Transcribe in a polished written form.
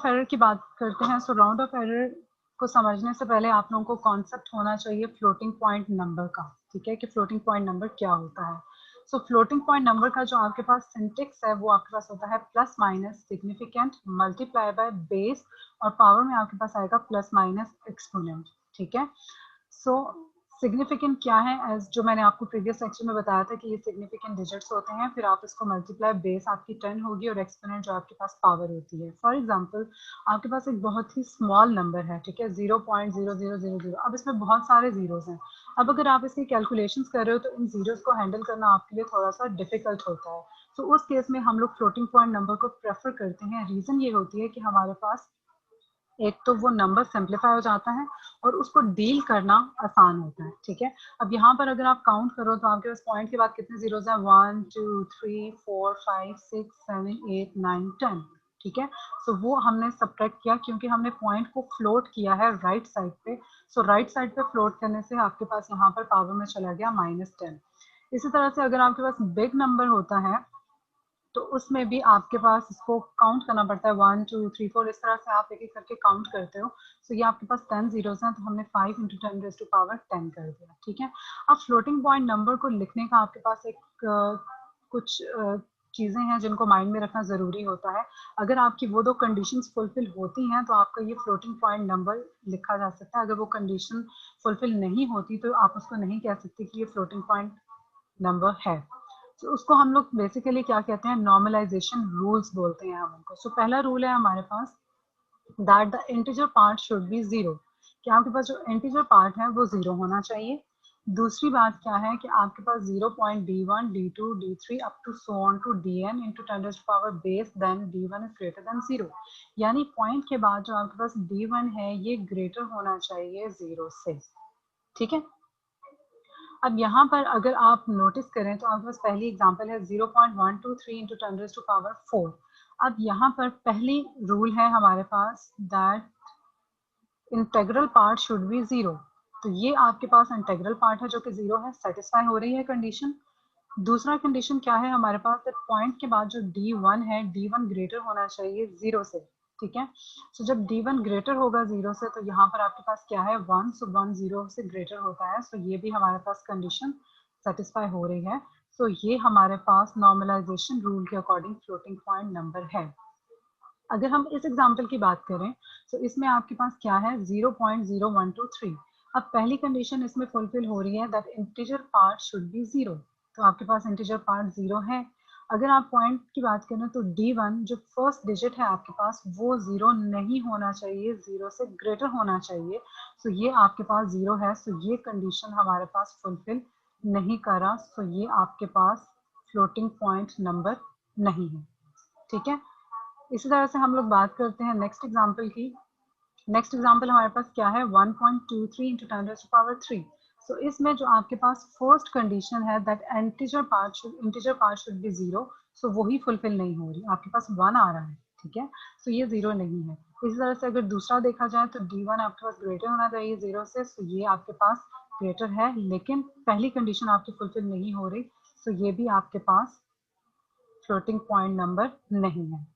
Of error की बात करते हैं। सो राउंड ऑफ एरर को समझने से पहले आप लोगों को कॉन्सेप्ट होना चाहिए फ्लोटिंग पॉइंट नंबर का, ठीक है, कि फ्लोटिंग पॉइंट नंबर क्या होता है। सो फ्लोटिंग पॉइंट नंबर का जो आपके पास सिंटेक्स है वो आपके पास होता है plus minus significant multiply by base और पावर में आपके पास आएगा प्लस माइनस एक्सपोनेंट, ठीक है। सो सिग्निफिकेंट क्या है, एज जो मैंने आपको प्रीवियस सेक्शन में बताया था कि ये सिग्निफिकेंट डिजिट्स होते हैं, फिर आप इसको मल्टीप्लाई बेस आपकी 10 होगी और एक्सपोनेंट जो आपके पास पावर होती है। फॉर एग्जांपल आपके पास एक बहुत ही स्मॉल नंबर है, ठीक है, 0.0000, अब इसमें बहुत सारे जीरोस हैं। अब अगर आप इसकी कैलकुलेशंस कर रहे हो तो इन जीरोस को हैंडल करना आपके लिए थोड़ा सा डिफिकल्ट होता है। तो उस केस में हम लोग फ्लोटिंग पॉइंट नंबर को प्रेफर करते हैं। रीजन ये होती है कि हमारे पास एक तो वो नंबर सिंप्लीफाई हो जाता है और उसको डील करना आसान होता है, ठीक है। अब यहाँ पर अगर आप काउंट करो तो आपके पास पॉइंट के बाद कितने जीरोस हैं, 1 2 3 4 5 6 7 8 9 10, ठीक है। सो वो हमने सब्ट्रैक्ट किया क्योंकि हमने पॉइंट को फ्लोट किया है राइट साइड पे। सो राइट साइड पे फ्लोट करने से आपके पास यहाँ पर पावर में चला गया -10। इसी तरह से अगर आपके पास बिग नंबर होता है तो उसमें भी आपके पास इसको काउंट करना पड़ता है, 1 2 3 4, इस तरह से आप एक एक करके काउंट करते हो। सो ये आपके पास 10 जीरोस हैं, तो हमने 5 × 10 रेज़ टू पावर 10 कर दिया, ठीक है। अब फ्लोटिंग पॉइंट नंबर को लिखने का आपके पास एक कुछ चीज़ें हैं जिनको माइंड में रखना ज़रूरी होता है। अगर आपकी वो दो कंडीशंस फुलफिल होती हैं तो आपका ये फ्लोटिंग पॉइंट नंबर लिखा जा सकता है। अगर वो कंडीशन फुलफिल नहीं होती तो आप उसको नहीं कह सकते कि ये फ्लोटिंग पॉइंट नंबर है। तो उसको हम लोग बेसिकली क्या कहते हैं, नॉर्मलाइजेशन रूल्स बोलते हैं हम उनको। सो पहला रूल है हमारे पास that the integer part should be 0, कि आपके पास जो इंटीजर पार्ट है वो 0 होना चाहिए। दूसरी बात क्या है कि आपके पास 0.d1 d2 d3 up to so on to dn into 10 power base then d1 is greater than 0, यानी पॉइंट के बाद जो आपके पास d1 है ये ग्रेटर होना चाहिए 0 से, ठीक है। अब यहाँ पर अगर आप नोटिस करें तो आपके पास पहली एग्जांपल है 0.123 इंटू 10 टू पावर 4। अब यहाँ पर पहली रूल है हमारे पास that integral part should be 0, तो ये आपके पास इंटेग्रल पार्ट है जो कि 0 है, सेटिस्फाई हो रही है कंडीशन। दूसरा कंडीशन क्या है हमारे पास, पॉइंट के बाद जो d1 है d1 ग्रेटर होना चाहिए 0 से, ठीक है। सो जब d1 ग्रेटर होगा 0 से तो यहाँ पर आपके पास क्या है 1, सो 1 0 से ग्रेटर होता है। सो ये भी हमारे पास कंडीशन सेटिस्फाई हो रही है। सो ये हमारे पास नॉर्मलाइजेशन रूल के अकॉर्डिंग फ्लोटिंग पॉइंट नंबर है। अगर हम इस एग्जाम्पल की बात करें तो इसमें आपके पास क्या है 0.0123। अब पहली कंडीशन इसमें फुलफिल हो रही है that integer part should be 0, तो आपके पास इंटीजर पार्ट 0 है। अगर आप पॉइंट की बात करें तो d1 जो फर्स्ट डिजिट है आपके पास वो 0 नहीं होना चाहिए, 0 से ग्रेटर होना चाहिए। सो ये आपके पास 0 है, सो ये कंडीशन हमारे पास फुलफिल नहीं करा, सो ये आपके पास फ्लोटिंग पॉइंट नंबर नहीं है, ठीक है। इसी तरह से हम लोग बात करते हैं नेक्स्ट एग्जाम्पल की। नेक्स्ट एग्जाम्पल हमारे पास क्या है 1.23 इंटू 10 पावर 3। सो इसमें जो आपके पास फर्स्ट कंडीशन है that integer part should be 0, सो वही फुलफिल नहीं हो रही, आपके पास 1 आ रहा है, ठीक है। सो ये 0 नहीं है। इसी तरह से अगर दूसरा देखा जाए तो d1 आपके पास ग्रेटर होना चाहिए 0 से, सो ये आपके पास ग्रेटर है, लेकिन पहली कंडीशन आपकी फुलफिल नहीं हो रही, सो ये भी आपके पास फ्लोटिंग पॉइंट नंबर नहीं है।